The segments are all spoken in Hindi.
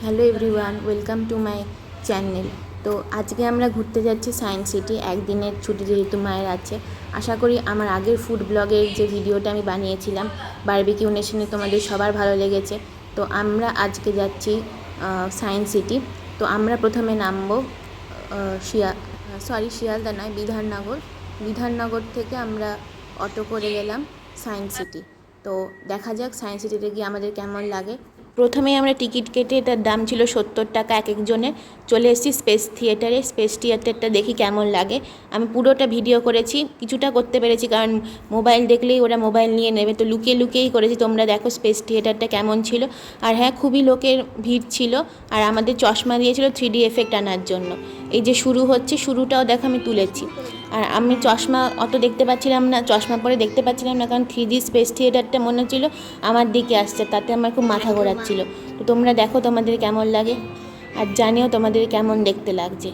Hello everyone, welcome to my channel. তো আজকে আমরা ঘুরতে যাচ্ছি সায়েন্স সিটি। একদিনের ছুটি যেহেতু মায়ের আছে, আশা করি আমার আগের ফুড ব্লগের যে ভিডিওটা আমি বানিয়েছিলাম বারবিকিউ নেশনে তোমাদের সবার ভালো লেগেছে। তো আমরা আজকে যাচ্ছি সায়েন্স সিটি। তো আমরা প্রথমে নামবো শিয়ালদা নয়, বিধাননগর থেকে আমরা অটো করে গেলাম সায়েন্স সিটি। তো দেখা যাক সায়েন্স সিটিতে গিয়ে আমাদের কেমন লাগে। প্রথমেই আমরা টিকিট কেটে, এটার দাম ছিল 70 টাকা এক একজনের। চলে এসেছি স্পেস থিয়েটারে। স্পেস থিয়েটারটা দেখি কেমন লাগে। আমি পুরোটা ভিডিও করেছি, কিছুটা করতে পেরেছি কারণ মোবাইল দেখলেই ওরা মোবাইল নিয়ে নেবে, তো লুকিয়ে লুকিয়েই করেছি। তোমরা দেখো স্পেস থিয়েটারটা কেমন ছিল। আর হ্যাঁ, খুবই লোকের ভিড় ছিল। আর আমাদের চশমা দিয়েছিল 3D এফেক্ট আনার জন্য। এই যে শুরু হচ্ছে, শুরুটাও দেখো আমি তুলেছি। আর আমি চশমা অত দেখতে পাচ্ছিলাম না, চশমা পরে দেখতে পাচ্ছিলাম না, কারণ 3D স্পেস থিয়েটারটা মনে হচ্ছিল আমার দিকে আসছে, তাতে আমার খুব মাথা ঘোরাচ্ছিল। তো তোমরা দেখো তোমাদের কেমন লাগে, আর জানিও তোমাদের কেমন দেখতে লাগছে।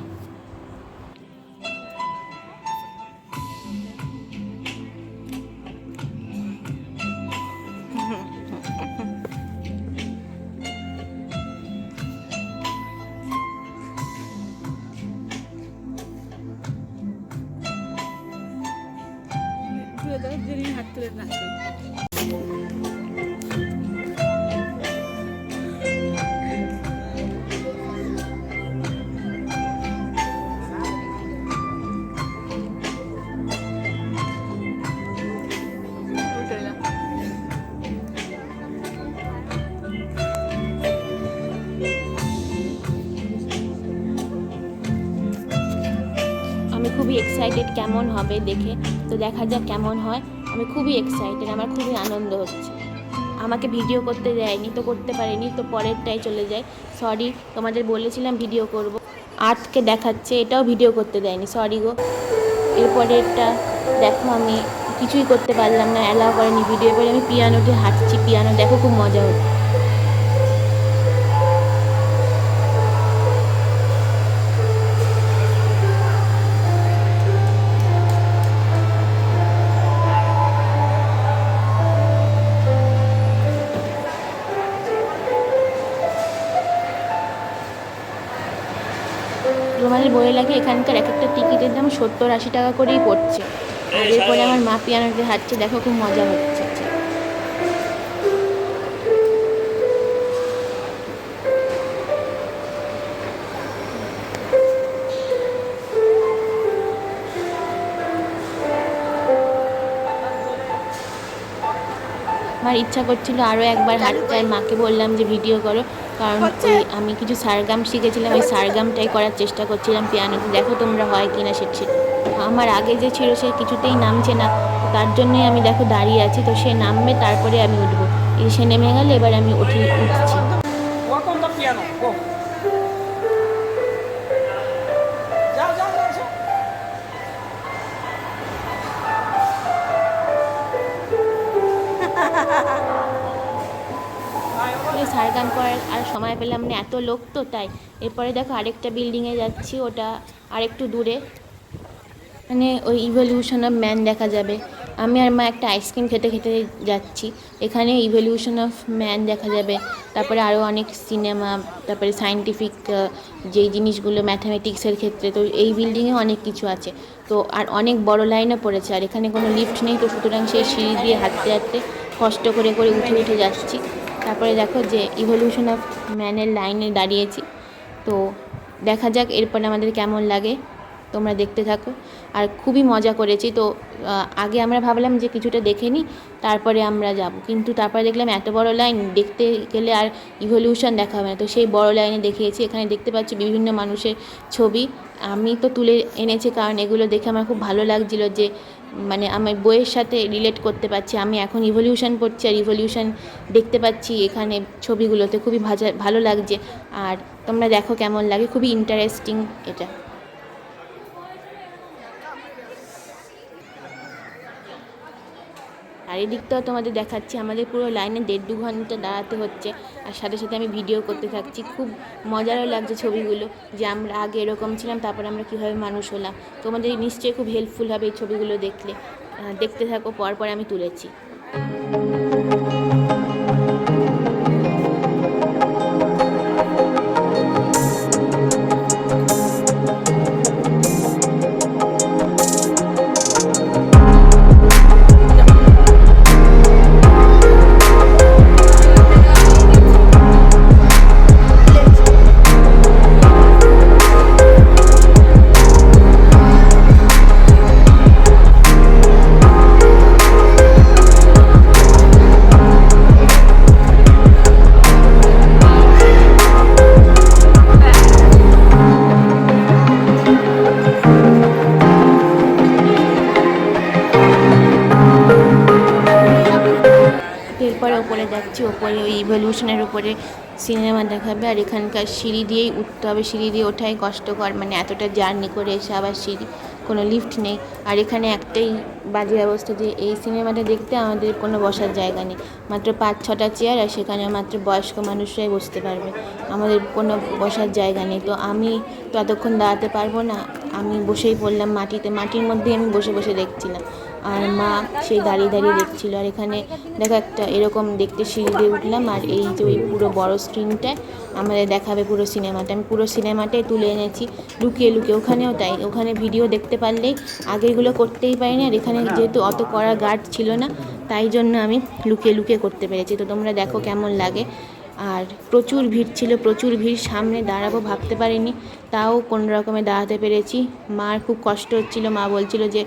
হাত তুলে রাখবে। আমি খুবই এক্সাইটেড কেমন হবে দেখে। তো দেখা যাক কেমন হয়। আমি খুবই এক্সাইটেড, আমার খুবই আনন্দ হচ্ছে। আমাকে ভিডিও করতে দেয়নি, তো করতে পারিনি, তো পরেরটাই চলে যাই। সরি, তোমাদের বলেছিলাম ভিডিও করব, আর্টকে দেখাচ্ছে, এটাও ভিডিও করতে দেয়নি, সরি গো। এরপরেরটা দেখো, আমি কিছুই করতে পারলাম না, অ্যালাউ করেনি ভিডিও। পরে আমি পিয়ানোতে হাঁটছি, পিয়ানো দেখো খুব মজা হচ্ছে। তোমাদের বলে লাগে এখানকার এক একটা টিকিটের দাম 70-80 টাকা করেই পড়ছে। আর এরপরে আমার মা পিয়ানোতে হাঁটছে, দেখো খুব মজা হচ্ছে। আমার ইচ্ছা করছিল আরও একবার হাঁটতে, আর মাকে বললাম যে ভিডিও করো, কারণ ওই আমি কিছু সারগাম শিখেছিলাম, ওই সারগামটাই করার চেষ্টা করছিলাম পিয়ানোতে। দেখো তোমরা হয় কি না সেটা। আমার আগে যে ছিল সে কিছুতেই নামছে না, তার জন্যই আমি দেখো দাঁড়িয়ে আছি। তো সে নামবে, তারপরে আমি উঠবো। সে নেমে গেলে এবার আমি উঠছি। সারগাম করার আর সময় পেলাম না, এত লোক তো তাই। এরপরে দেখো আরেকটা বিল্ডিংয়ে যাচ্ছি, ওটা আরেকটু দূরে। মানে ওই ইভলিউশন অফ ম্যান দেখা যাবে। আমি আর মা একটা আইসক্রিম খেতে খেতে যাচ্ছি। এখানে ইভলিউশন অফ ম্যান দেখা যাবে, তারপরে আরও অনেক সিনেমা, তারপরে সায়েন্টিফিক যেই জিনিসগুলো ম্যাথামেটিক্সের ক্ষেত্রে, তো এই বিল্ডিংয়ে অনেক কিছু আছে। তো আর অনেক বড় লাইনও পড়েছে, আর এখানে কোনো লিফট নেই, তো সুতরাং সেই সিঁড়ি দিয়ে হাঁটতে হাঁটতে কষ্ট করে করে উঠে উঠে যাচ্ছি। তারপরে দেখো যে ইভলিউশন অফ ম্যানের লাইনে দাঁড়িয়েছি। তো দেখা যাক এরপরে আমাদের কেমন লাগে, তোমরা দেখতে থাকো। আর খুবই মজা করেছি। তো আগে আমরা ভাবলাম যে কিছুটা দেখে নিই, তারপরে আমরা যাব, কিন্তু তারপরে দেখলাম এত বড় লাইন, দেখতে গেলে আর ইভলিউশন দেখা হবে না। তো সেই বড় লাইনে দেখিয়েছি। এখানে দেখতে পাচ্ছি বিভিন্ন মানুষের ছবি, আমি তো তুলে এনেছি কারণ এগুলো দেখে আমার খুব ভালো লাগছিলো, যে মানে আমি বইয়ের সাথে রিলেট করতে পারছি। আমি এখন ইভলিউশন পড়ছি আর ইভলিউশন দেখতে পাচ্ছি এখানে ছবিগুলোতে, খুবই ভালো লাগছে। আর তোমরা দেখো কেমন লাগে, খুবই ইন্টারেস্টিং এটা। আর এদিকটাও তোমাদের দেখাচ্ছি, আমাদের পুরো লাইনে 1.5-2 ঘন্টা দাঁড়াতে হচ্ছে, আর সাথে সাথে আমি ভিডিও করতে থাকছি। খুব মজারও লাগছে ছবিগুলো, যে আমরা আগে এরকম ছিলাম, তারপরে আমরা কীভাবে মানুষ হলাম। তোমাদের নিশ্চয়ই খুব হেল্পফুল হবে এই ছবিগুলো দেখলে। দেখতে থাকো, পরপর আমি তুলেছি। যাচ্ছি, ওপরে ওই ইভলিউশনের উপরে সিনেমা দেখাবে। আর এখানকার সিঁড়ি দিয়েই উঠতে হবে, সিঁড়ি দিয়ে ওঠাই কষ্টকর, মানে এতটা জার্নি করে এসে আবার সিঁড়ি, কোনো লিফট নেই। আর এখানে একটাই বাজে অবস্থা যে এই সিনেমাটা দেখতে আমাদের কোনো বসার জায়গা নেই, মাত্র 5-6টা চেয়ার, আর সেখানে মাত্র বয়স্ক মানুষরাই বসতে পারবে, আমাদের কোনো বসার জায়গা নেই। তো আমি তো এতক্ষণ দাঁড়াতে পারবো না, আমি বসেই পড়লাম মাটিতে, মাটির মধ্যেই আমি বসে বসে দেখছিলাম, আর মা সেই দাঁড়িয়ে দাঁড়িয়ে দেখছিলো। আর এখানে দেখো একটা এরকম দেখতে সিঁড়ি দিয়ে উঠলাম, আর এই যে ওই পুরো বড় স্ক্রিনটায় আমাদের দেখাবে পুরো সিনেমাটা। আমি পুরো সিনেমাটাই তুলে এনেছি লুকিয়ে লুকিয়ে, ওখানেও তাই, ওখানে ভিডিও দেখতে পারলেই আগেরগুলো করতেই পারিনি, আর এখানে যেহেতু অত কড়া গার্ড ছিল না, তাই জন্য আমি লুকিয়ে লুকিয়ে করতে পেরেছি। তো তোমরা দেখো কেমন লাগে। আর প্রচুর ভিড় ছিল, প্রচুর ভিড়, সামনে দাঁড়াবো ভাবতে পারিনি, তাও কোনো রকমে দাঁড়াতে পেরেছি। মার খুব কষ্ট হচ্ছিল, মা বলছিল যে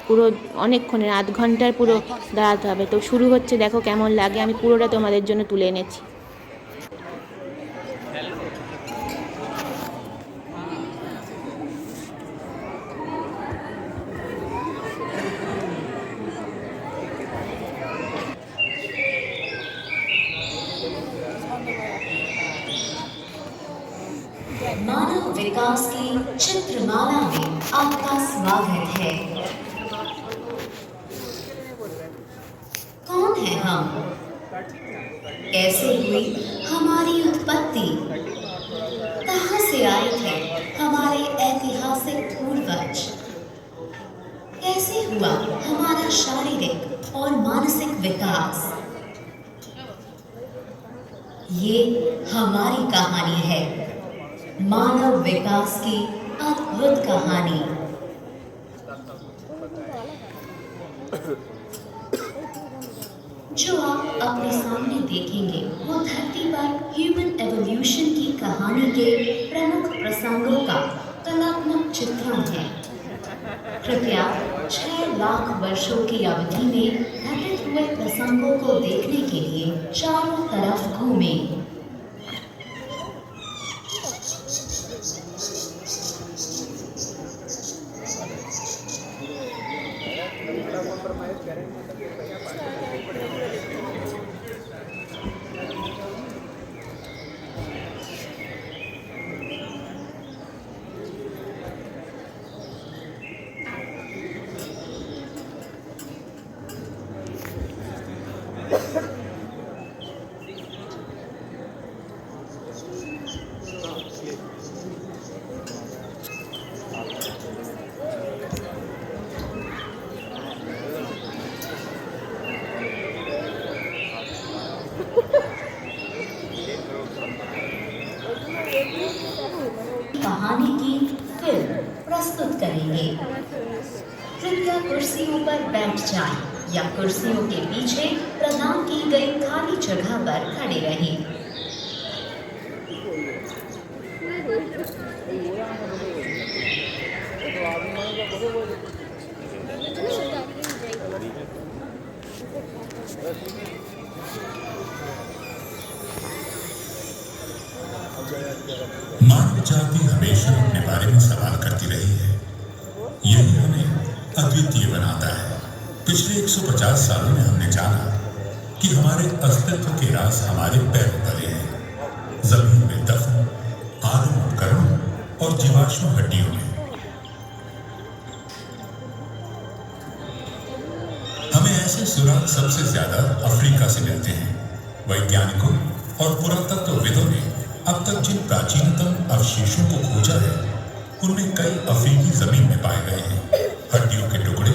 পুরো অনেকক্ষণের, আধ ঘন্টার পুরো দাঁড়াতে হবে। তো শুরু হচ্ছে, দেখো কেমন লাগে, আমি পুরোটা তোমাদের জন্য তুলে এনেছি। मानव विकास की चित्रमाला में आपका स्वागत है। कौन है हम, कैसे हुई हमारी उत्पत्ति, कहां से आए थे हमारे ऐतिहासिक पूर्वज, कैसे हुआ हमारा शारीरिक और मानसिक विकास, ये हमारी कहानी है, मानव विकास की अद्भुत कहानी। जो आप अपने सामने देखेंगे वो धरती पर ह्यूमन एवोल्यूशन की कहानी के प्रमुख प्रसंगों का कलात्मक चित्रण है। कृपया 6 लाख वर्षों की अवधि में घटित हुए प्रसंगों को देखने के लिए चारों तरफ घूमें। कहानी की फिल्म प्रस्तुत करेंगे। कृपया कुर्सियों पर बैठ जाएं या कुर्सियों के पीछे प्रदान की गई खाली जगह पर खड़े रहें। मानव जाति हमेशा अपने बारे में सवाल करती रही है, यही हमें अद्वितीय बनाता है। पिछले 150 सालों में हमने जाना कि हमारे अस्तित्व के राज हमारे पैरों तले हैं, जमीन में दफन, आलम उपकरणों और जीवाश्म हड्डियों में। हमें ऐसे सुराग सबसे ज्यादा अफ्रीका से मिलते हैं। वैज्ञानिकों और पुरातत्वविदों ने अब तक जिन प्राचीनतम अवशेषों को खोजा है उनमें कई अफ्रीकी जमीन में पाए गए हैं। हड्डियों के टुकड़े,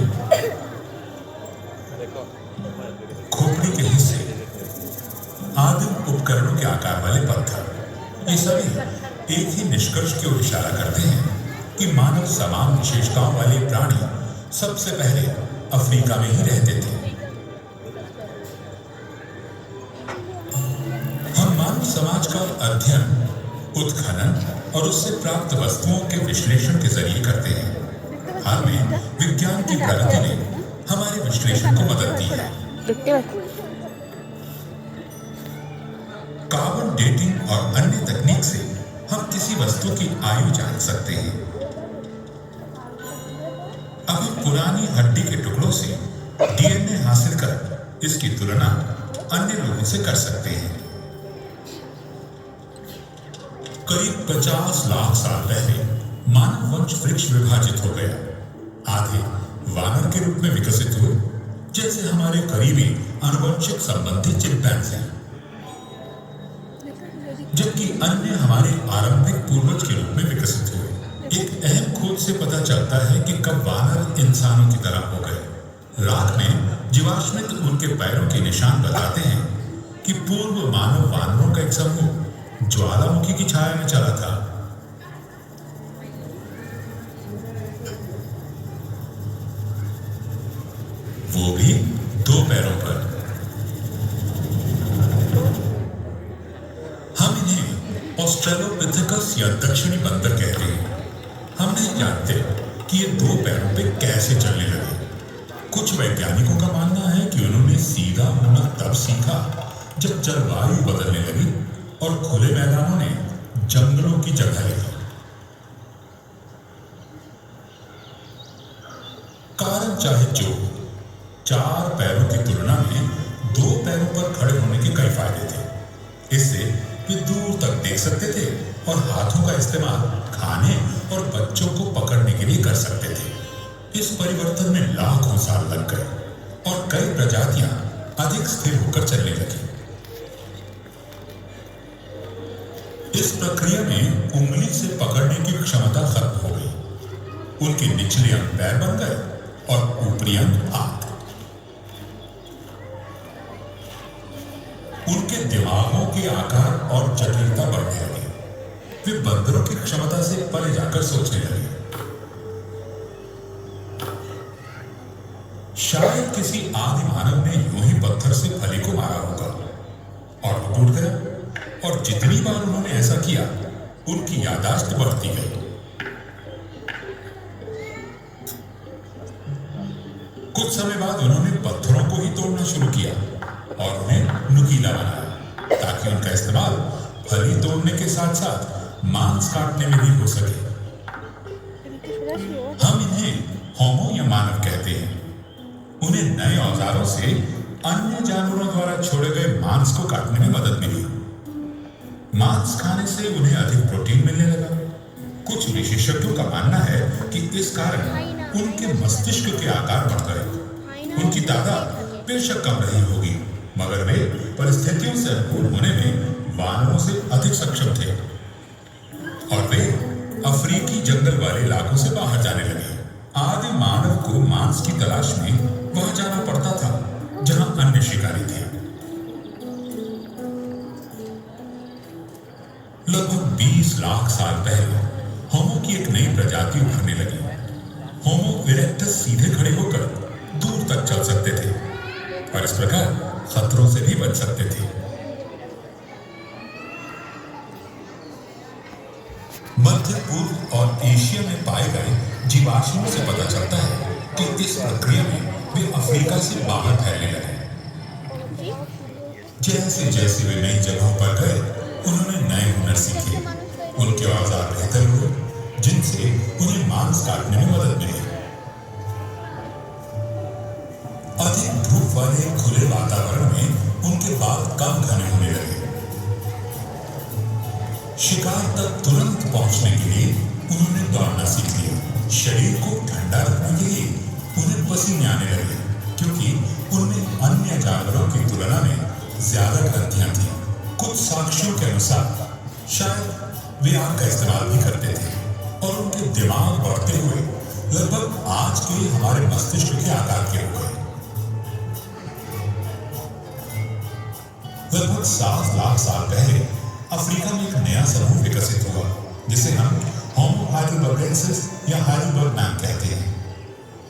खोपड़ी के हिस्से, आदिम उपकरणों के आकार वाले पत्थर, ये सभी एक ही निष्कर्ष की ओर इशारा करते हैं कि मानव समान विशेषताओं वाले प्राणी सबसे पहले अफ्रीका में ही रहते थे। समाज का अध्ययन, उत्खनन और उससे प्राप्त वस्तुओं के विश्लेषण के जरिए करते हैं। हाल में विज्ञान की प्रगति ने हमारे विश्लेषण को मदद दी है। कार्बन डेटिंग और अन्य तकनीक से हम किसी वस्तु की आयु जान सकते हैं। अब हम पुरानी हड्डी के टुकड़ों से डीएनए हासिल कर इसकी तुलना अन्य लोगों से कर सकते हैं। करीब 50 लाख साल पहले मानव वंश वृक्ष विभाजित हो गया। आधे वानर के रूप में विकसित हुए, जैसे हमारे करीबी आनुवंशिक संबंधी चिंपैंजी, जबकि अन्य हमारे आरंभिक पूर्वज के रूप में विकसित हुए। एक अहम खोज से पता चलता है कि कब वानर इंसानों की तरह हो गए। राख में जीवाश्मित उनके पैरों के निशान बताते हैं कि पूर्व मानव वानरों का एक समूह ज्वालामुखी की छाया में चला था। वो भी 2 पैरों पर। हम इन्हें ऑस्ट्रेलोपिथेकस या दक्षिणी बंदर कहते हैं। हम नहीं जानते कि ये 2 पैरों पे कैसे चलने लगे। कुछ वैज्ञानिकों का मानना है कि उन्होंने सीधा होना तब सीखा जब जलवायु बदलने लगी और खुले मैदानों ने जंगलों की जगह ली। कारण चाहे जो, 4 पैरों की तुलना में 2 पैरों पर खड़े होने के कई फायदे थे। इससे वे दूर तक देख सकते थे और हाथों का इस्तेमाल खाने और बच्चों को पकड़ने के लिए कर सकते थे। इस परिवर्तन में लाखों साल लग गए और कई प्रजातियां अधिक स्थिर होकर चलने लगी। इस प्रक्रिया में उंगली से पकड़ने की क्षमता खत्म हो गई। उनके निचले अंग पैर बन गए और ऊपरी अंग हाथ। उनके दिमागों के आकार और जटिलता बढ़ने लगी। वे बंदरों की क्षमता से परे जाकर सोचने लगे। शायद किसी आदि मानव ने यूं ही पत्थर से फली को मारा होगा और वो टूट गया, और जितनी बार उन्होंने ऐसा किया उनकी याददाश्त बढ़ती गई। कुछ समय बाद उन्होंने पत्थरों को ही तोड़ना शुरू किया और उन्हें नुकीला बनाया ताकि उनका इस्तेमाल फली तोड़ने के साथ साथ मांस काटने में भी हो सके। हम इन्हें होमो या मानव कहते हैं। उन्हें नए औजारों से अन्य जानवरों द्वारा छोड़े गए मांस को काटने में मदद मिली। मांस खाने से उन्हें अधिक प्रोटीन मिलने लगा। कुछ विशेषज्ञों का मानना है कि इस कारण उनके मस्तिष्क के आकार बढ़ गए। उनकी तादाद बेशक कम रही होगी, मगर वे परिस्थितियों से अनुकूल होने में वानरों से अधिक सक्षम थे और वे अफ्रीकी जंगल वाले इलाकों से बाहर जाने लगे। आदि मानव को मांस की तलाश में वहां जाना पड़ता था जहां अन्य शिकारी थे। लगभग 20 लाख साल पहले होमो की एक नई प्रजाति उभरने लगी। होमो इरेक्टस सीधे खड़े होकर दूर तक चल सकते थे, पर इस प्रकार खतरों से भी बच सकते थे। मध्य पूर्व और एशिया में पाए गए जीवाश्मों से पता चलता है कि इस प्रक्रिया में वे अफ्रीका से बाहर फैलने लगे। जैसे जैसे वे नई जगहों पर गए, उन्होंने नए हुनर सीखे। उनके औजार बेहतर हुए, जिनसे उन्हें मांस काटने में मदद मिली। अधिक धूप वाले खुले वातावरण में उनके बाल कम घने होने लगे। शिकार तक तुरंत पहुंचने के लिए उन्होंने दौड़ना सीख लिया। शरीर को ठंडा रखने के लिए उन्हें पसीने आने लगे, क्योंकि उनमें अन्य जानवरों की तुलना में ज्यादा ग्रंथियां थी। कुछ साक्ष्यों के अनुसार शायद वे आग का इस्तेमाल भी करते थे और उनके दिमाग बढ़ते हुए लगभग आज के हमारे मस्तिष्क के आकार के हो गए। लगभग 7 लाख साल पहले अफ्रीका में एक नया समूह विकसित हुआ, जिसे हम होमो हाइडेलबर्गेंसिस या हाइडेलबर्ग मैन कहते हैं।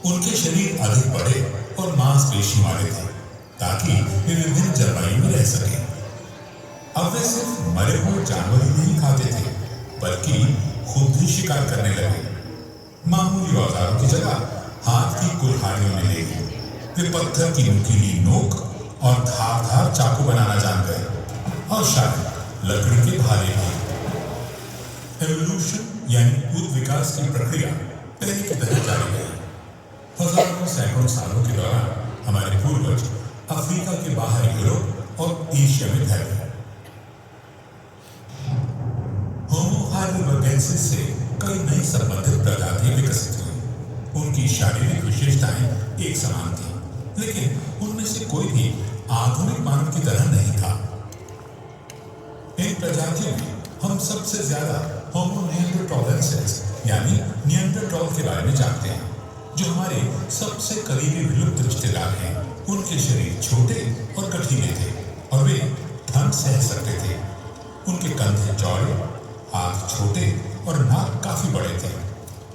उनके शरीर अधिक बड़े और मांसपेशी वाले थे, ताकि वे विभिन्न जलवायु में रह सके। अब वे सिर्फ मरे हुए जानवर ही नहीं खाते थे, बल्कि खुद भी शिकार करने लगे। मामूली औजारों की जगह हाथ की कुल्हाड़ियों में ले ली। वे पत्थर की नुकीली नोक और धारदार चाकू बनाना जान गए, और शायद लकड़ी के भाले भी। एवोल्यूशन यानी उद विकास की प्रक्रिया पहले की तरह जारी रही। हजारों सैकड़ों सालों के दौरान हमारे पूर्वज अफ्रीका के बाहर यूरोप और एशिया में फैल गया। होमो हाइडेलबर्गेंसिस से कई नई संबंधित प्रजातियां विकसित हुई। उनकी शारीरिक विशेषताएं एक समान थी, लेकिन उनमें से कोई भी आधुनिक मानव की तरह नहीं था। इन प्रजातियों में हम सबसे ज्यादा होमो निएंडरथालेंसिस यानी निएंडरथाल के बारे में जानते हैं, जो हमारे सबसे करीबी विलुप्त रिश्तेदार हैं। उनके शरीर छोटे और गठीले थे और वे ठंड सह सकते थे। उनके कंधे चौड़े, हाथ छोटे और नाक काफी बड़े थे।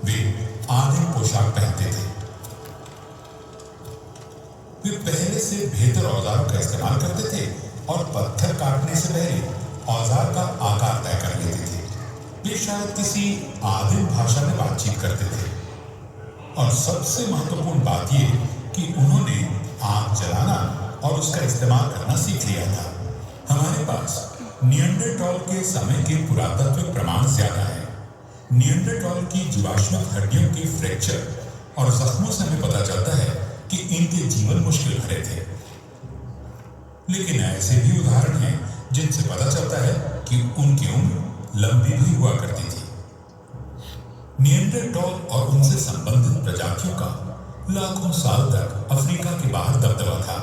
वे आदिम पोशाक पहनते थे। वे पहले से बेहतर औजारों का इस्तेमाल करते थे और पत्थर काटने से पहले औजार का आकार तय कर लेते थे। वे शायद किसी आदिम भाषा में बातचीत करते थे। और सबसे महत्वपूर्ण बात यह कि उन्होंने आग जलाना और उसका इस्तेमाल करना सीख लिया था। हमारे पास निएंडरथाल के समय के पुरातात्विक प्रमाण ज्यादा है। निएंडरथाल की जीवाश्म हड्डियों के फ्रैक्चर और जख्मों से हमें पता चलता है कि इनके जीवन मुश्किल भरे थे। लेकिन ऐसे भी उदाहरण हैं जिनसे पता चलता है कि उनकी उम्र लंबी भी हुआ करती थी। निएंडरथाल और उनसे संबंधित प्रजातियों का लाखों साल तक अफ्रीका के बाहर दबदबा था।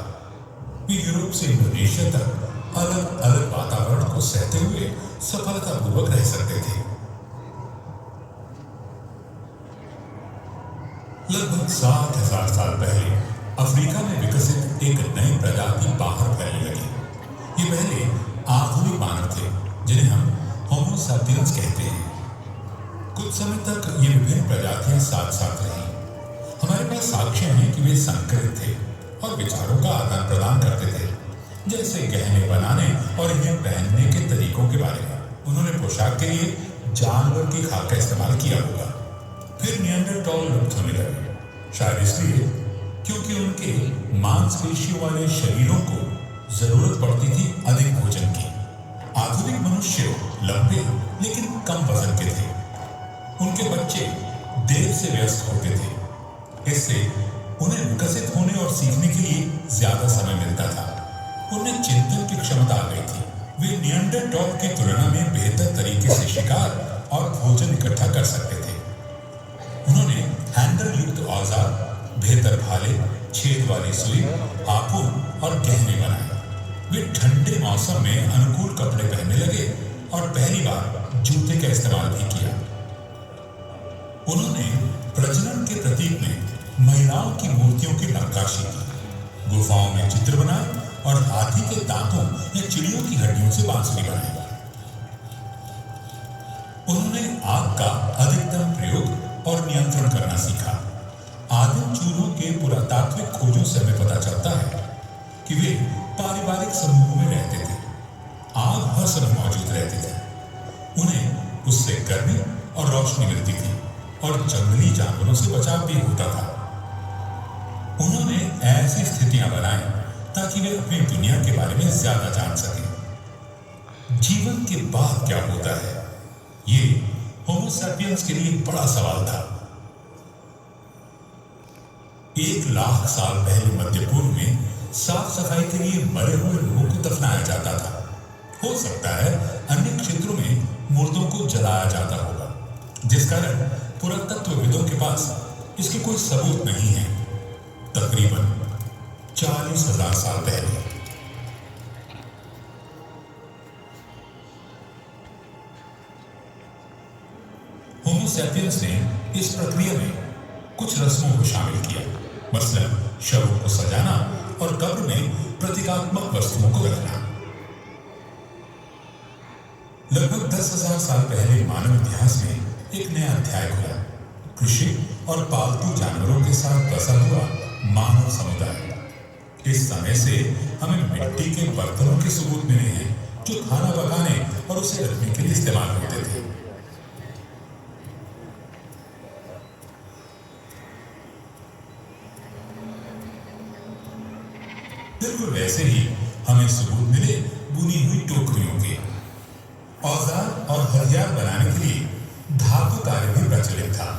वे यूरोप से इंडोनेशिया तक अलग अलग वातावरण को सहते हुए सफलतापूर्वक रह सकते थे। लगभग 7,000 साल पहले अफ्रीका में विकसित एक नई प्रजाति बाहर फैलने लगी। ये पहले आधुनिक मानव थे जिन्हें हम होमो सैपियंस कहते हैं। कुछ समय तक ये विभिन्न प्रजातियां साथ साथ रहीं। हमारे पास साक्ष्य हैं कि वे संकरित थे और विचारों का आदान प्रदान करते थे, जैसे गहने बनाने और इन्हें पहनने के तरीकों के बारे में। उन्होंने पोशाक के लिए जानवर की खाल का इस्तेमाल किया होगा। फिर निएंडरथाल लुप्त होने लगे, शायद इसलिए क्योंकि उनके मांसपेशियों वाले शरीरों को जरूरत पड़ती थी अधिक भोजन की। आधुनिक मनुष्य लंबे लेकिन कम वजन के थे। उनके बच्चे देर से व्यस्त होते थे, इससे उन्हें विकसित होने और सीखने के लिए ज्यादा समय मिलता था। उनमें चिंतन की क्षमता आ गई थी। वे निएंडरथाल की तुलना में बेहतर तरीके से शिकार और भोजन इकट्ठा कर सकते थे। उन्होंने हैंडल युक्त औजार, बेहतर भाले, छेद वाली सुई, हार्पून और गहने बनाए। वे ठंडे मौसम में अनुकूल कपड़े पहनने लगे और पहली बार जूते का इस्तेमाल भी किया। उन्होंने प्रजनन के प्रतीक में महिलाओं की मूर्तियों की नक्काशी की, गुफाओं में चित्र बनाए और हाथी के दांतों या चिड़ियों की हड्डियों से बांसुरी बनाई। उन्होंने आग का अधिकतम प्रयोग और नियंत्रण करना सीखा। आदिम चूहों के पुरातात्विक खोजों से हमें पता चलता है कि वे पारिवारिक समूहों में रहते थे। आग हर समय मौजूद रहती थी। उन्हें उससे गर्मी और रोशनी मिलती थी और जंगली जानवरों से बचाव भी होता था। उन्होंने ऐसी स्थितियां बनाई ताकि वे अपनी दुनिया के बारे में ज्यादा जान सकें। जीवन के बाद क्या होता है, ये होमो सैपियंस के लिए बड़ा सवाल था। 1,00,000 साल पहले मध्य पूर्व में साफ सफाई के लिए मरे हुए लोगों को दफनाया जाता था। हो सकता है अन्य क्षेत्रों में मुर्दों को जलाया जाता होगा, जिस कारण पुरातत्वविदों के पास इसके कोई सबूत नहीं है। तकरीबन 40,000 साल पहले होमो सैपियंस ने इस प्रक्रिया में कुछ रस्मों को शामिल किया, मसलन शवों को सजाना और कब्र में प्रतीकात्मक वस्तुओं को रखना। लगभग 10,000 साल पहले मानव इतिहास में एक नया अध्याय खुला। कृषि और पालतू जानवरों के साथ बसा हुआ मानव समुदाय। इस समय से हमें मिट्टी के बर्तनों के सबूत मिले हैं जो खाना पकाने और उसे रखने के लिए इस्तेमाल होते थे। बिल्कुल वैसे ही हमें सबूत मिले बुनी हुई टोकरियों के। औजार और हथियार बनाने के लिए धातु कार्य भी प्रचलित था।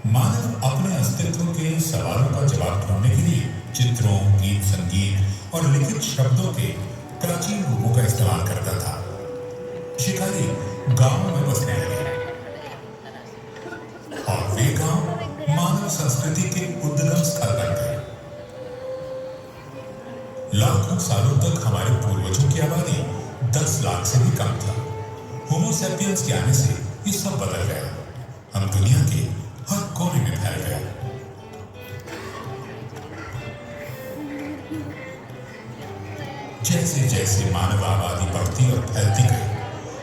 मानव अपने अस्तित्व के सवालों का जवाब ढूंढने के लिए चित्रों, गीत संगीत और लिखित शब्दों के प्राचीन रूपों का इस्तेमाल करता था। शिकारी गांवों में बसने लगे और वे गांव मानव संस्कृति के उद्गम स्थल बन गए। लाखों सालों तक हमारे पूर्वजों की आबादी 10 लाख से भी कम था। होमो सैपियंस के आने से ये सब बदल गया। हम दुनिया के हर कोने में फैल गए। जैसे जैसे मानव आबादी बढ़ती और फैलती गई,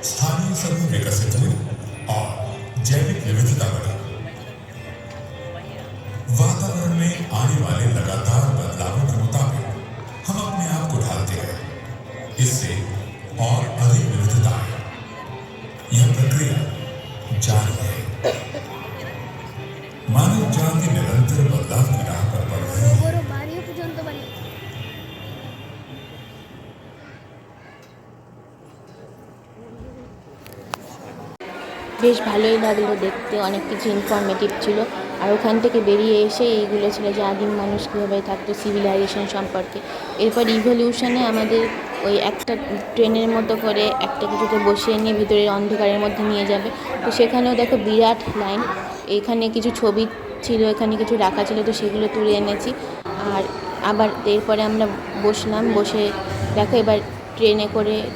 स्थानीय समूह विकसित हुए और जैविक विविधता बढ़ी। वातावरण में आने वाले लगातार बदलावों के मुताबिक हम अपने आप को ढालते गए। इससे और अधिक विविधता आई। यह प्रक्रिया जारी है। मानव जाति निरंतर बदलाव की राह पर बढ़ रही है। বেশ ভালোই লাগলো দেখতে, অনেক কিছু ইনফরমেটিভ ছিল। আর ওখান থেকে বেরিয়ে এসে এইগুলো ছিল যে আদিম মানুষ কীভাবে থাকতো, সিভিলাইজেশন সম্পর্কে। এরপর ইভলিউশনে আমাদের ওই একটা ট্রেনের মতো করে একটা কিছুতে বসিয়ে নিয়ে ভিতরে অন্ধকারের মধ্যে নিয়ে যাবে। তো সেখানেও দেখো বিরাট লাইন। এখানে কিছু ছবি ছিল, এখানে কিছু রাখা ছিল, তো সেগুলো তুলে এনেছি। আর আবার এরপরে আমরা বসলাম, বসে দেখো এবার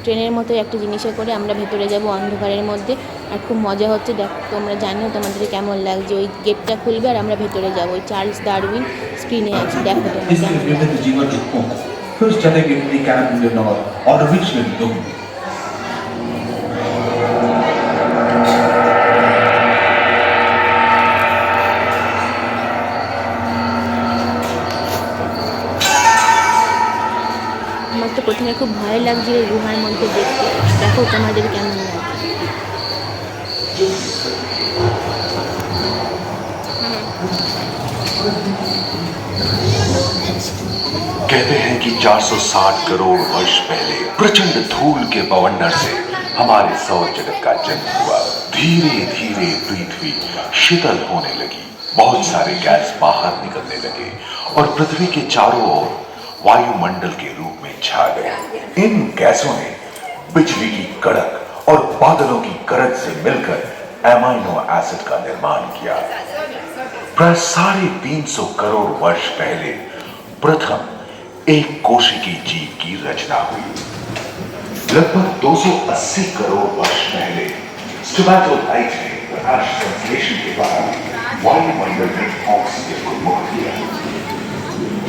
ট্রেনের মতো একটা জিনিসে করে আমরা ভেতরে যাব অন্ধকারের মধ্যে। আর খুব মজা হচ্ছে, দেখো তোমরা জানিও তোমাদের কেমন লাগছে। ওই গেটটা খুলবে আর আমরা ভেতরে যাবো। ওই চার্লস ডারউইন স্ক্রিনে আছে, দেখো তোমরা কেমন লাগছে। जीवन रूपों first attack in the Canadian or originally done. আমার তো প্রথমে খুব ভয় লাগছিল গুহার মধ্যে দেখতে। দেখো তোমাদের কেমন লাগছে। कहते हैं कि 460 करोड़ वर्ष पहले प्रचंड धूल के बवंडर से हमारे सौर जगत का जन्म हुआ। धीरे धीरे पृथ्वी शीतल होने लगी, बहुत सारे गैस बाहर निकलने लगे और पृथ्वी के चारों ओर वायुमंडल के रूप में छा गए। इन गैसों ने बिजली की कड़क और बादलों की गरज से मिलकर एमाइनो एसिड का निर्माण किया। प्राय 350 करोड़ वर्ष पहले प्रथम एक कोशिकी जीव की रचना हुई। लगभग 280 करोड़ वर्ष पहले स्टोमैटोलाइट ने प्रकाश संश्लेषण के बाद वायुमंडल में ऑक्सीजन को मुक्त किया।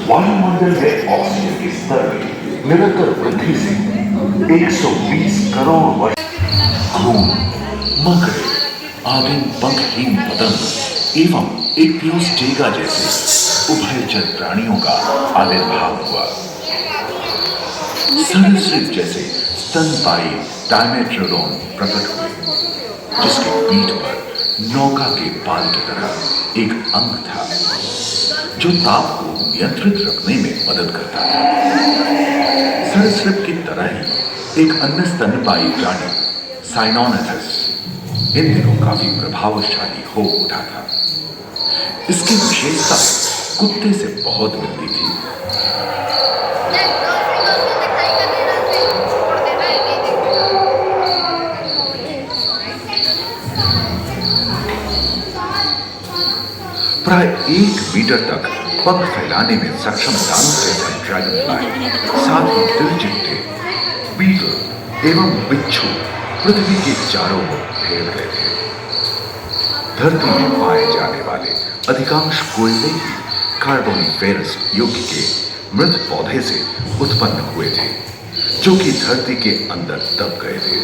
वायुमंडल में ऑक्सीजन के स्तर में निरंतर वृद्धि से 120 करोड़ वर्ष घूम, मकड़े, आदिम पंखहीन पतंग एवं एपियोस्टेगा जैसे उभयचर प्राणियों का आविर्भाव हुआ। सरीसृप जैसे स्तनपायी डायमेट्रोडोन प्रकट हुए, जिसके पीठ पर नौका के पाल की तरह एक अंग था जो ताप को नियंत्रित रखने में मदद करता था। सरीसृप की तरह ही एक अन्य स्तनपायी प्राणी साइनोनेथस इन दिनों काफी प्रभावशाली हो उठा था। इसकी विशेषता कुत्ते से बहुत मिलती थी। प्राय 1 मीटर तक पंख फैलाने में सक्षम दानव जैसा ड्रैगन फ्लाई, साथ ही दिलचिट्टे, बीटल एवं बिच्छू पृथ्वी के चारों ओर फैल गए थे। धरती में पाए जाने वाले अधिकांश कोयले ही कार्बोनिफेरस युग के मृत पौधे से उत्पन्न हुए थे, जो कि धरती के अंदर दब गए थे।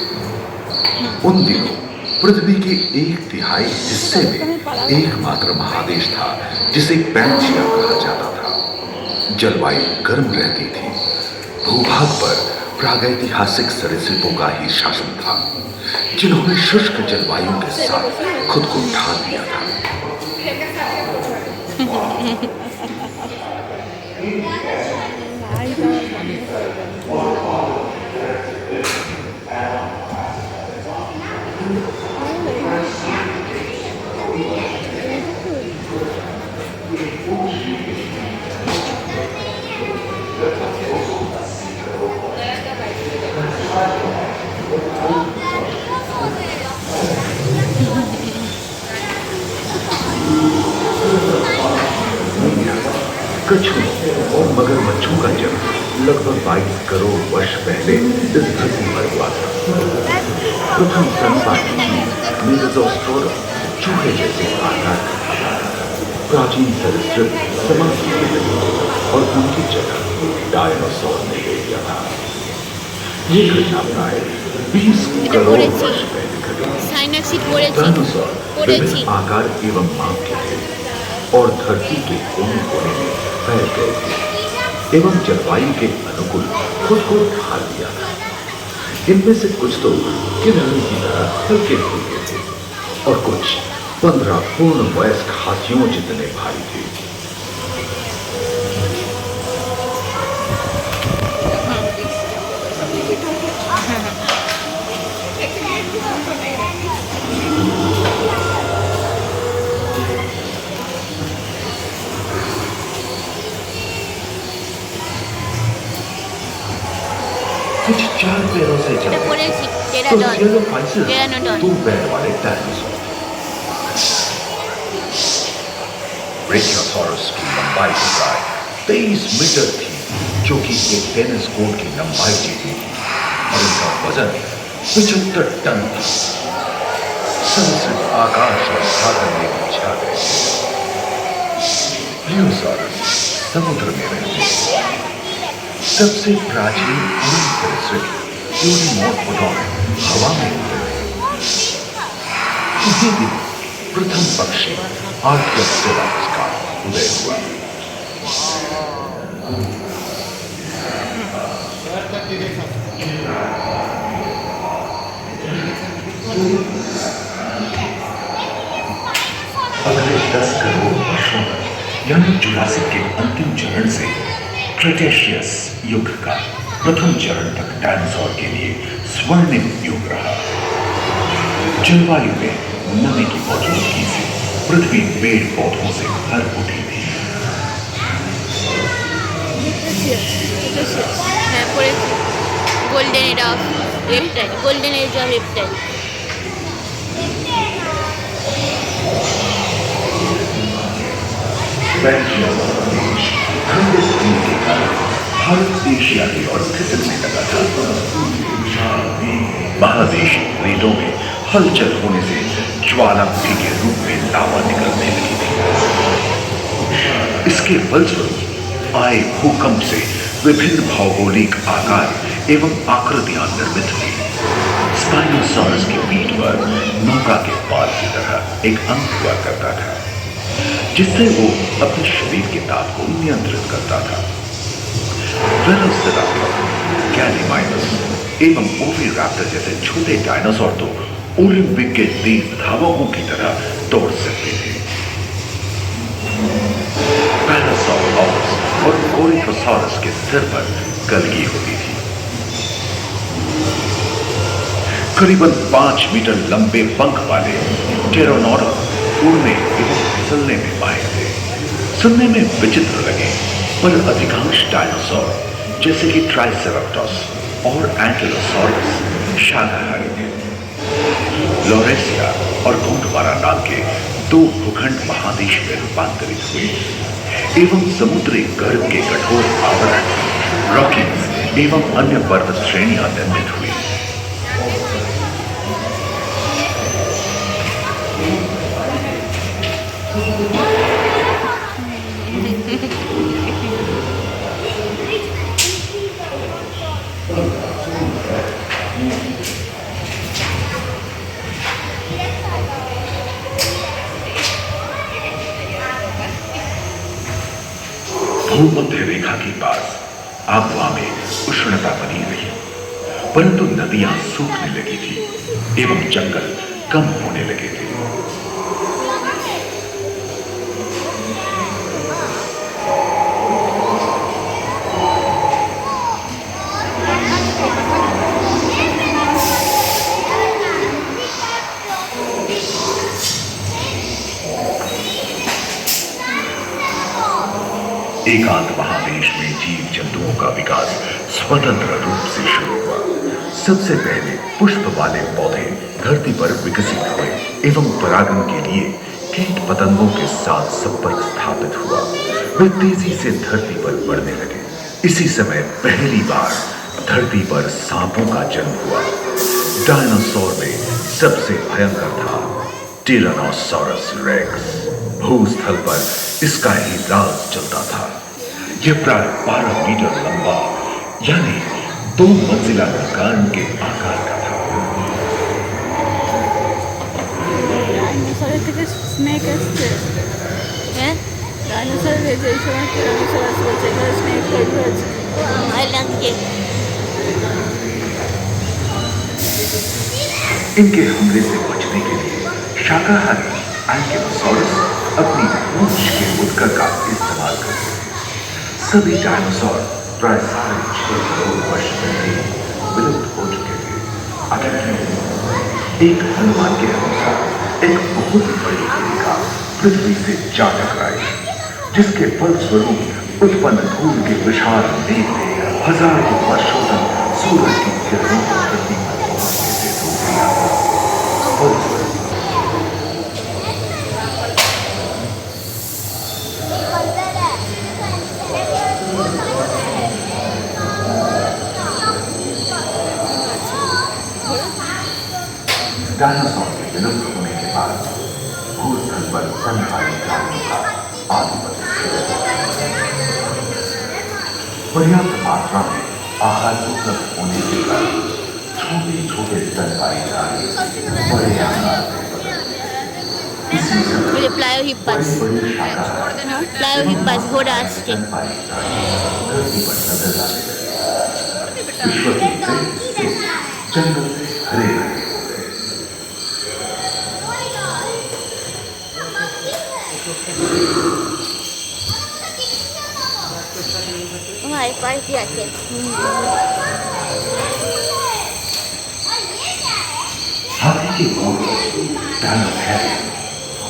उन दिनों पृथ्वी के 1/3 हिस्से में एकमात्र महादेश था जिसे पैंजिया कहा जाता था। जलवायु गर्म रहती थी। भूभाग पर प्रागैतिहासिक सरीसृपों का ही शासन था, जिन्होंने शुष्क जलवायु के साथ खुद को ढाल दिया था। कछुओं और मगरमच्छों का जन्म लगभग 22 करोड़ वर्ष पहले इस धरती पर हुआ था। प्रथम स्तनपायी जीव मेगाज़ोस्ट्रोडम चूहे जैसे आकार का था। प्राचीन सरीसृप समाप्त हो गए और उनकी जगह डायनासोर ने ले लिया था। ये घटना प्राय 20 करोड़ वर्ष पहले घटी। डायनासोर विभिन्न आकार एवं माप के थे और धरती के कोने कोने में फैल गए थे एवं जलवायु के अनुकूल खुद को ढाल दिया था। इनमें से कुछ तो किन्नरों की तरह हल्के फुल्के थे और कुछ 15 पूर्ण वयस्क हाथियों जितने भारी थे। कुछ 4 पैरों से चलते तो 2 पैर वाले डायनासोर। ब्रेकियोसॉरस की लंबाई प्राय 23 मीटर थी, जो कि एक टेनिस कोर्ट की लंबाई जितनी थी और उनका वजन 75 टन था। समुद्र आकाश और सागर में छा गए थे। प्लियोसॉरस समुद्र में रहते थे। सबसे प्राचीन हवा में उड़ते थे। इसी दिन प्रथम पक्षी आर्कियोप्टेरस का उदय हुआ। अगले 10 करोड़ वर्षों तक यानी जुरासिक के अंतिम चरण से क्रेटेशियस युग का प्रथम चरण तक डायनासोर के लिए स्वर्णिम युग रहा। जलवायु में नमी की मौजूदगी से पृथ्वी पेड़ पौधों से भर उठी थी। Golden age of reptile. Bharat Asia की ओर खिसकने लगा था। महादेश रेतों में हलचल होने से ज्वालामुखी के रूप में लावा निकलने लगी थी। इसके फलस्वरूप आए भूकंप से विभिन्न भौगोलिक आकार एवं आकृतियां निर्मित हुई। स्पाइनोसॉरस की पीठ पर नौका के पाल की तरह एक अंग हुआ करता था, जिससे वो अपने शरीर के ताप को नियंत्रित करता था। वेलोसिराप्टर, कैलीमाइनस एवं ओविराप्टर जैसे छोटे डायनासोर तो ओलंपिक के तेज धावकों की तरह दौड़ सकते थे। पैरासाउरोपस और कोरिथोसॉरस के सिर पर कलगी होती थी। करीबन 5 मीटर लंबे पंख वाले टेरोनोडॉन उड़ने एवं फिसलने में माहिर थे। सुनने में विचित्र लगे, पर अधिकांश डायनासोर जैसे कि ट्राइसेराटोप्स और एंकिलोसॉरस शाकाहारी थे। लोरेसिया और गोंडवाना नाम के 2 भूखंड महादेश में रूपांतरित हुए एवं समुद्री गर्भ के कठोर आवरण रॉकीज एवं अन्य पर्वत श्रेणियां निर्मित हुई। भूमध्य रेखा के पास आबुआ में उष्णता बनी रही, परंतु नदियां सूखने लगी थी एवं जंगल कम होने लगे थे। एकांत महादेश में जीव जंतुओं का विकास स्वतंत्र रूप से शुरू हुआ। सबसे पहले पुष्प वाले पौधे धरती पर विकसित हुए एवं परागण के लिए कीट पतंगों के साथ संपर्क स्थापित हुआ। वे तेजी से धरती पर बढ़ने लगे। इसी समय पहली बार धरती पर सांपों का जन्म हुआ। डायनासोर में सबसे भयंकर था टिरानोसॉरस रेक्स। भूस्थल पर इसका ही राज चलता था। यह प्राय 12 मीटर लंबा यानी 2 मंजिला मकान के आकार का था। ডাইনোসরের থেকে স্নেক এসছে। হ্যাঁ ডাইনোসর হয়েছে এই সময় টিরানোসরাস বলছে, এখানে স্নেক তৈরি হয়েছে। ল্যান্ডস্কেপ इनके हमले से बचने के लिए शाकाहारी एंकिलोसॉरस अपनी पूंछ के मुद्गर का इस्तेमाल करते। सभी डायनासोर प्राय 6.5 करोड़ वर्ष पहले विलुप्त हो चुके थे। आखिर क्यों? एक अनुमान के अनुसार एक बहुत बड़ी भूमिका पृथ्वी से जा टकराई, जिसके फलस्वरूप उत्पन्न धूल के विशाल मेघ ने हजारों वर्षों तक सूरज की किरणों को धरती पर पहुंचने से रोक दिया। फलस्वरूप डायनासोर के विलुप्त होने के बाद भूस्थल पर स्तनपायी प्राणियों का आधिपत्य शुरू हुआ। पर्याप्त मात्रा में आहार उपलब्ध होने के कारण छोटे छोटे स्तनपायी प्राणी बड़े आकार में बदल गए। इसी समय প্লায়োহিপ্পাস बड़े शाकाहारी প্লায়োহিপ্পাস ঘোড়া আসছে। स्तनपायी प्राणी धरती पर नजर आने लगे। विश्व के कई हिस्से जंगल से हरे भरे हो गए। ভাই পার্টি আছে। हाथी के पूर्वज डायनोथेरियन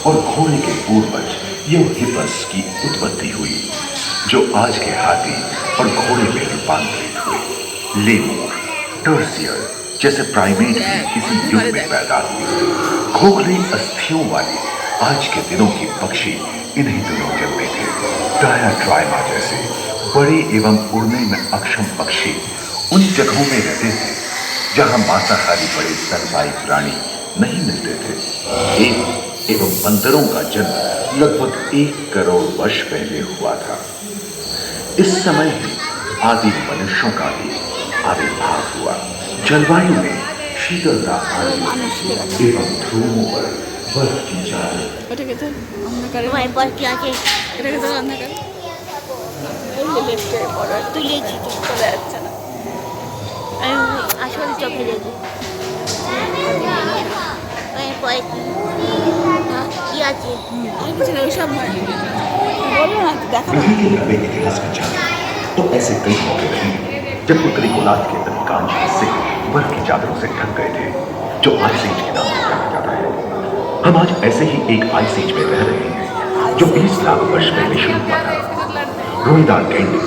और घोड़े के पूर्वज यूहिपस की उत्पत्ति हुई, जो आज के हाथी और घोड़े में रूपांतरित हुए। लेमूर, टर्सियर जैसे प्राइमेट भी इसी युग में पैदा हुए। खोखली अस्थियों वाले आज के दिनों के पक्षी इन्हीं दिनों जन्मे थे। डायाट्राइमा जैसे बड़े एवं उड़ने में अक्षम पक्षी उन जगहों में रहते थे जहां मांसाहारी बड़े स्तनपायी प्राणी नहीं मिलते थे। एप एवं बंदरों का जन्म लगभग 1 करोड़ वर्ष पहले हुआ था। इस समय ही आदि मनुष्यों का भी आविर्भाव हुआ। जलवायु में शीतलता आनी एवं ध्रुवों पर बर्फ की चादर। ওটাকে তো অন্ধকারে, ভাই পার্টি আছে। এটাকে তো অন্ধকারে এই যে লেফটে পড়া তুলেছি তো। চলে যাচ্ছে না। আমি আসল চোখে দেখি। পার্টি কি আছে? আর কিছু না, ওইসব নয়। বলো না, দেখা पृथ्वी के लंबे इतिहास में जाने तो ऐसे कई मौके रहे जब उत्तरी गोलार्ध के अधिकांश हिस्से बर्फ की चादरों से ढक गए थे, जो आइस एज के नाम से जाना जाता है। हम आज ऐसे ही एक आइस एज में रह रहे हैं जो 20 लाख वर्ष पहले शुरू हुआ था। रोईदार गेंडे,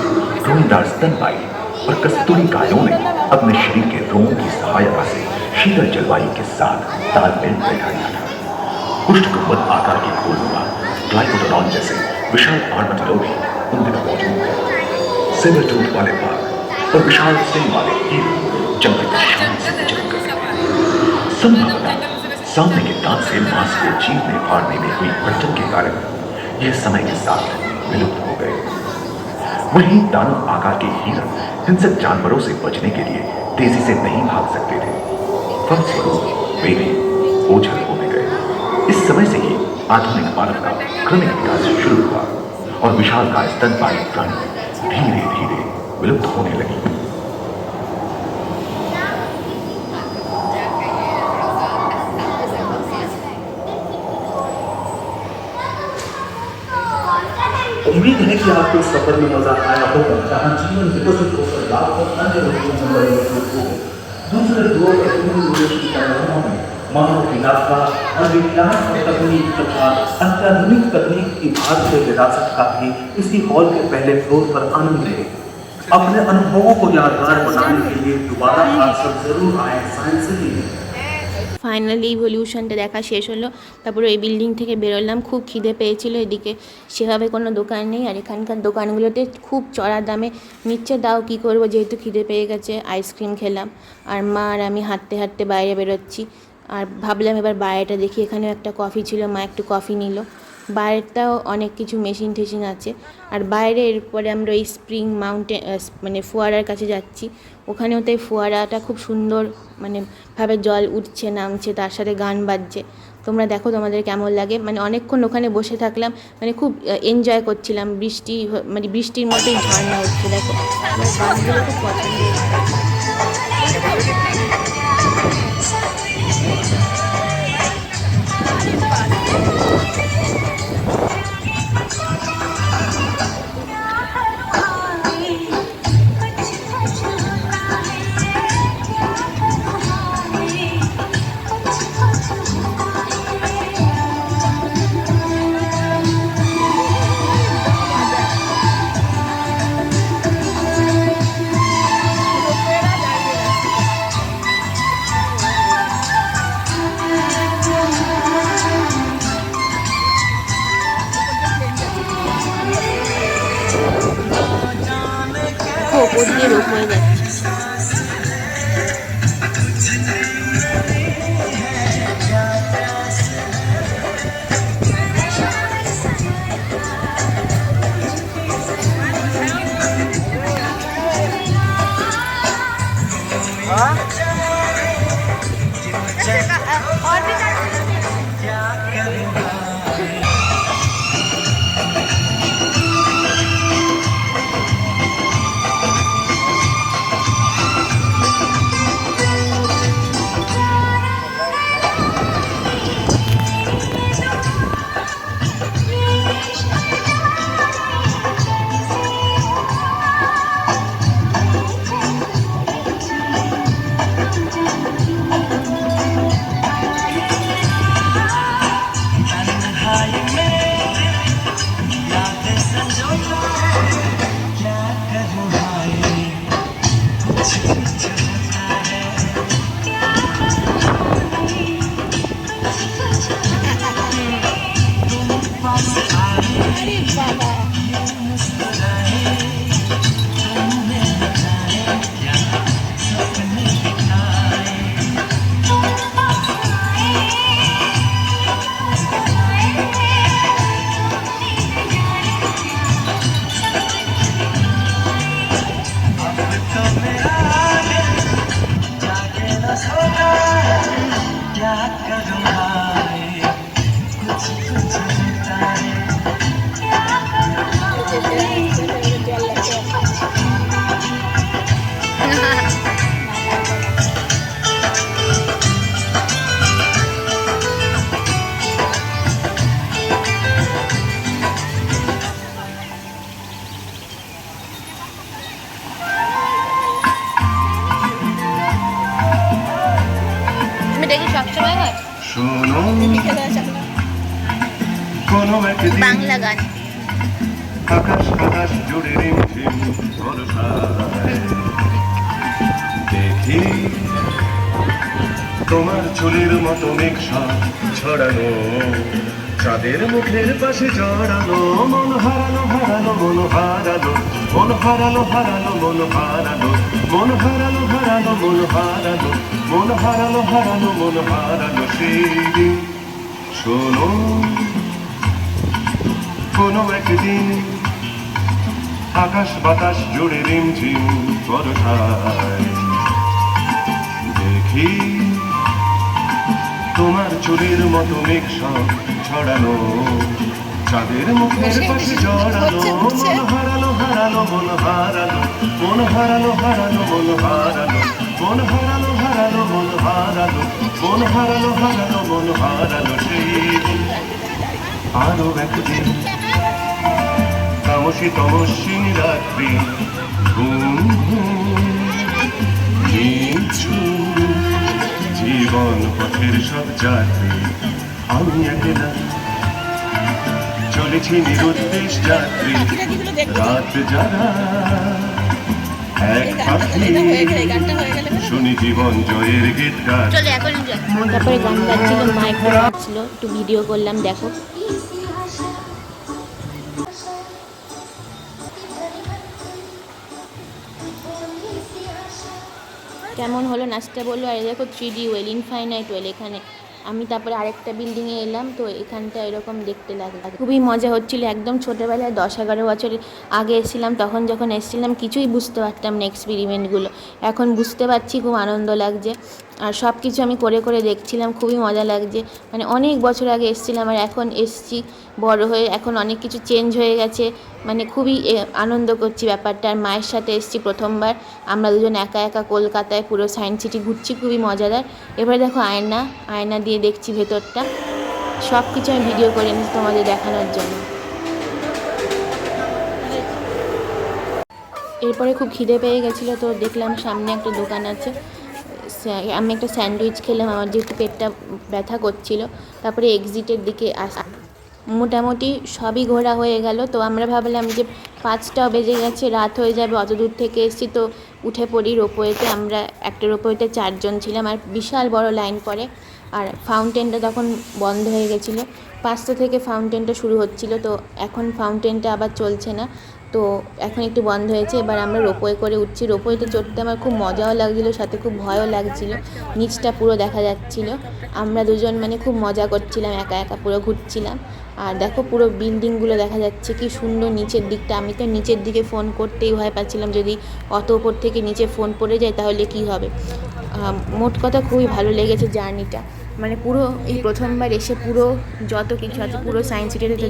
रोईदार स्तनपायी और कस्तूरी गायों ने अपने शरीर के रोमों की सहायता से शीतल जलवायु के साथ तालमेल बैठा दिया था। पुष्ट गुंबद आकार के खोलनुमा ग्लाइकोडोन जैसे विशाल आर्madillo भी उन दिनों मौजूद थे। सिल्वर टूथ वाले बाघ और विशाल सिंह वाले हिरण जंगल में शान से विचरण करते थे। संभवतः सामने के दांत से मांस को चीरने फाड़ने में हुई अड़चन के कारण यह समय के साथ विलुप्त हो गए। वहीं दानव आकार के हिरण हिंसक जानवरों से बचने के लिए तेजी से नहीं भाग सकते थे। फलस्वरूप वे भी ओझल होने गए। इस समय से ही आधुनिक मानव का क्रमिक विकास शुरू हुआ और विशालकाय स्तनपायी प्राणी धीरे धीरे विलुप्त होने लगी। उम्मीद है कि आपको इस सफर में मजा आया होगा, जहाँ जीवन विकसित होकर लाखों अन्य रोगियों में मौजूद होगा। दूसरे 2 और 3 निवेश कार्यक्रमों में मानव की यात्रा और विज्ञान और तकनीक तथा अत्याधुनिक तकनीक की भारतीय विरासत का भी इसी हॉल के पहले फ्लोर पर आनंद लें। अपने अनुभवों को यादगार बनाने के लिए दोबारा आप सब जरूर आए साइंस सिटी में। ফাইনালি ইভলিউশনটা দেখা শেষ হলো। তারপরে ওই বিল্ডিং থেকে বেরোলাম, খুব খিদে পেয়েছিল। এদিকে সেভাবে কোনো দোকান নেই, আর এখানকার দোকানগুলোতে খুব চড়া দামে নিচ্ছে। দাও কী করবো, যেহেতু খিদে পেয়ে গেছে। আইসক্রিম খেলাম, আর মা আর আমি হাঁটতে হাঁটতে বাইরে বেরোচ্ছি। আর ভাবলাম এবার বাইরেটা দেখি। এখানেও একটা কফি ছিল, মা একটু কফি নিল। বাইরেটাও অনেক কিছু মেশিন টেশিন আছে। আর বাইরে এরপরে আমরা ওই স্প্রিং মাউন্টেন মানে ফোয়ারার কাছে যাচ্ছি। ওখানেও তাই ফোয়ারাটা খুব সুন্দর মানে ভাবে জল উঠছে নামছে, তার সাথে গান বাজছে। তোমরা দেখো তোমাদের কেমন লাগে। মানে অনেকক্ষণ ওখানে বসে থাকলাম, মানে খুব এনজয় করছিলাম। মানে বৃষ্টির মতোই ঝর্ণা হচ্ছে, দেখো আমার গানগুলো খুব পছন্দ হয়েছে। ওপর দিয়ে রোপ হয়ে যাচ্ছে। বাংলা গান আকাশ আকাশ জুড়ে রিমঝিম বর্ষায় দেখি তোমার চুলের মতো মেঘসা ছড়ানো, চাঁদের মুখের পাশে জড়ানো, মন হারালো হারালো মন হারালো, মন হারালো হারালো মন হারালো, মন হারালো হারালো মন হারালো, মন হারালো হারালো মন হারালো সেই দিন। শোনো কোনো একদিন আকাশ বাতাস জুড়ে রিমঝিম বর্ষায় দেখি তোমার চুলের মতো মেঘসা ছড়ানো, চাঁদের মুখের পাশে জড়ানো, মন হারালো হারালো মন হারালো, মন হারালো হারালো মন হারালো, মন হারালো হারালো মন হারালো, মন হারালো হারালো মন হারালো সেই দিন। আরো একদিন তামসী তমস্বিন রাত্রি জীবন পথের সব যাত্রী আমি একলা চলেছি নিরুদ্দেশ যাত্রী, রাত যারা এক পাখি শুনি জীবন জয়ের গীত গান তারপরে গান গাচ্ছিল, মা একটু নাচছিল, একটু ভিডিও করলাম। দেখো কেমন হলো নাচটা বললো। আর দেখো 3D ওয়েল, ইনফাইনাইট ওয়েল এখানে। আমি তারপরে আরেকটা বিল্ডিংয়ে এলাম, তো এখানটা এরকম দেখতে লাগলো। খুবই মজা হচ্ছিল, একদম ছোটোবেলায় 10-11 বছর আগে এসেছিলাম, তখন যখন এসেছিলাম কিছুই বুঝতে পারতাম না এক্সপেরিমেন্টগুলো। এখন বুঝতে পারছি, খুব আনন্দ লাগছে। আর সব কিছু আমি করে করে দেখছিলাম, খুবই মজা লাগছে। মানে অনেক বছর আগে এসেছিলাম আর এখন এসছি বড় হয়ে, এখন অনেক কিছু চেঞ্জ হয়ে গেছে। মানে খুবই আনন্দ করছি ব্যাপারটা। আর মায়ের সাথে এসেছি প্রথমবার, আমরা দুজন একা একা কলকাতায় পুরো সায়েন্স সিটি ঘুরছি, খুবই মজাদার। এবারে দেখো আয়না দিয়ে দেখছি ভেতরটা। সব কিছু আমি ভিডিও করে নিচ্ছি তোমাদের দেখানোর জন্য। এরপরে খুব খিদে পেয়ে গেছিলো, তো দেখলাম সামনে একটা দোকান আছে। আমি একটা স্যান্ডউইচ খেলাম, আমার যেহেতু পেটটা ব্যথা করছিল। তারপরে এক্সিটের দিকে মোটামুটি সবই ঘোরা হয়ে গেল। তো আমরা ভাবলাম যে 5টাও বেজে গেছে, রাত হয়ে যাবে, অত দূর থেকে এসেছি, তো উঠে পড়ি রোপওয়েতে। আমরা একটা রোপওয়েতে 4 জন ছিলাম, আর বিশাল বড় লাইন পড়ে। আর ফাউন্টেনটা তখন বন্ধ হয়ে গেছিলো, 5টা থেকে ফাউন্টেনটা শুরু হচ্ছিলো, তো এখন ফাউন্টেনটা আবার চলছে না, তো এখন একটু বন্ধ হয়েছে। এবার আমরা রোপওয়ে করে উঠছি। রোপওয়েতে চড়তে আমার খুব মজাও লাগছিলো, সাথে খুব ভয়ও লাগছিলো, নিচটা পুরো দেখা যাচ্ছিলো। আমরা দুজন মানে খুব মজা করছিলাম, একা একা পুরো ঘুরছিলাম। আর দেখো পুরো বিল্ডিংগুলো দেখা যাচ্ছে, কি সুন্দর নিচের দিকটা। আমি তো নিচের দিকে ফোন করতেই ভয় পাচ্ছিলাম, যদি অত ওপর থেকে নিচে ফোন পড়ে যায় তাহলে কি হবে। মোট কথা খুবই ভালো লেগেছে জার্নিটা। মানে পুরো এই প্রথমবার এসে পুরো যত কিছু আছে পুরো সায়েন্স সিটিতে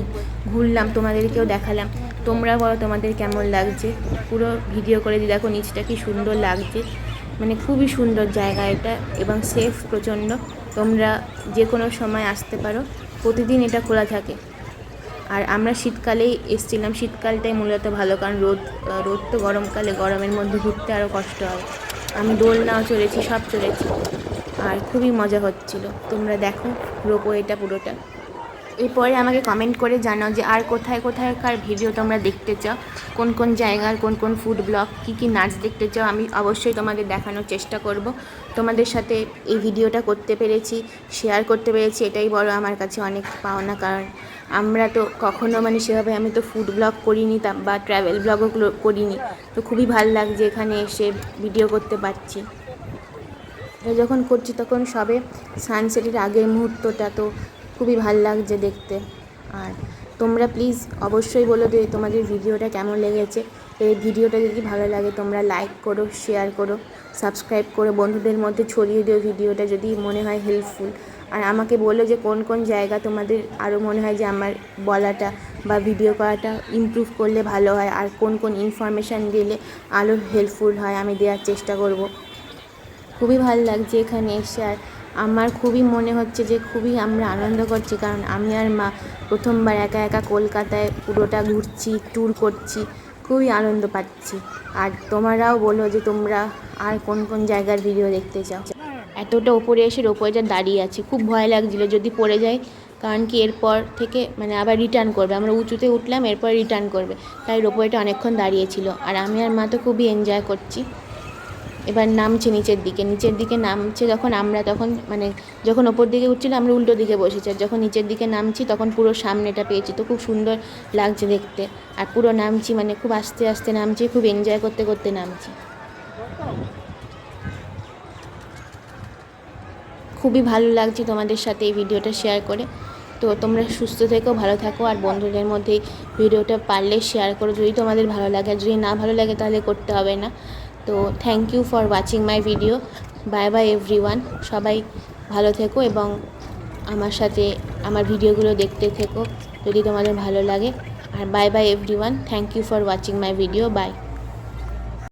ঘুরলাম, তোমাদেরকেও দেখালাম। তোমরা বলো তোমাদের কেমন লাগছে, পুরো ভিডিও করে দিই। দেখো নিচটা কি সুন্দর লাগছে, মানে খুবই সুন্দর জায়গা এটা, এবং সেফ প্রচণ্ড। তোমরা যে কোনো সময় আসতে পারো, প্রতিদিন এটা খোলা থাকে। আর আমরা শীতকালেই এসেছিলাম, শীতকালটাই মূলত ভালো, কারণ রোদ তো গরমকালে, গরমের মধ্যে ঘুরতে আরও কষ্ট হবে। আমি দোলনাও চড়েছি, সব চড়েছি, আর খুবই মজা হচ্ছিল। তোমরা দেখো রোপওয়েটা পুরোটা। এরপরে আমাকে কমেন্ট করে জানাও যে আর কোথায় কোথায়কার ভিডিও তোমরা দেখতে চাও, কোন কোন জায়গার কোন কোন ফুড ব্লগ, কী নাচ দেখতে চাও। আমি অবশ্যই তোমাদের দেখানোর চেষ্টা করব। তোমাদের সাথে এই ভিডিওটা করতে পেরেছি, শেয়ার করতে পেরেছি, এটাই বড় আমার কাছে অনেক পাওনা। কারণ আমরা তো কখনো মানে সেভাবে আমি তো ফুড ব্লগ করিনি বা ট্রাভেল ব্লগও করিনি, তো খুবই ভালো লাগছে এখানে এসে ভিডিও করতে পারছি। যখন করছি তখন সবে সানসেটের আগের মুহূর্তটা, তো খুবই ভাল লাগছে দেখতে। আর তোমরা প্লিজ অবশ্যই বলো যে তোমাদের ভিডিওটা কেমন লেগেছে। এই ভিডিওটা যদি ভালো লাগে তোমরা লাইক করো, শেয়ার করো, সাবস্ক্রাইব করো, বন্ধুদের মধ্যে ছড়িয়ে দিও ভিডিওটা যদি মনে হয় হেল্পফুল। আর আমাকে বলো যে কোন কোন জায়গা তোমাদের আরও মনে হয় যে আমার বলাটা বা ভিডিও করাটা ইমপ্রুভ করলে ভালো হয়, আর কোন কোন ইনফরমেশান দিলে আরও হেল্পফুল হয়, আমি দেওয়ার চেষ্টা করব। খুবই ভালো লাগছে এখানে এসে। আর আমার খুবই মনে হচ্ছে যে খুবই আমরা আনন্দ করছি, কারণ আমি আর মা প্রথমবার একা একা কলকাতায় পুরোটা ঘুরছি, ট্যুর করছি, খুবই আনন্দ পাচ্ছি। আর তোমরাও বলো যে তোমরা আর কোন কোন জায়গার ভিডিও দেখতে চাও। এতটা ওপরে এসে রোপওয়েটা দাঁড়িয়ে আছি, খুব ভয় লাগছিলো যদি পড়ে যায়, কারণ কি এরপর থেকে মানে আবার রিটার্ন করবে, আমরা উঁচুতে উঠলাম এরপর রিটার্ন করবে, তাই রোপওয়েটা অনেকক্ষণ দাঁড়িয়েছিল। আর আমি আর মা তো খুবই এনজয় করছি। এবার নামছে নিচের দিকে নামছে যখন, আমরা তখন মানে যখন ওপর দিকে উঠছিল আমরা উল্টো দিকে বসেছি, আর যখন নিচের দিকে নামছি তখন পুরো সামনেটা পেয়েছি, তো খুব সুন্দর লাগছে দেখতে। আর পুরো নামছি মানে খুব আস্তে আস্তে নামছি, খুব এনজয় করতে করতে নামছি। খুবই ভালো লাগছে তোমাদের সাথে এই ভিডিওটা শেয়ার করে। তো তোমরা সুস্থ থেকো, ভালো থাকো, আর বন্ধুদের মধ্যে ভিডিওটা পারলে শেয়ার করো যদি তোমাদের ভালো লাগে। আর যদি না ভালো লাগে তাহলে করতে হবে না। তো thank you for watching my video. Bye bye everyone. সবাই ভালো থেকো এবং আমার সাথে আমার ভিডিওগুলো দেখতে থেকো যদি তোমাদের ভালো লাগে। আর bye bye everyone. Thank you for watching my video. By.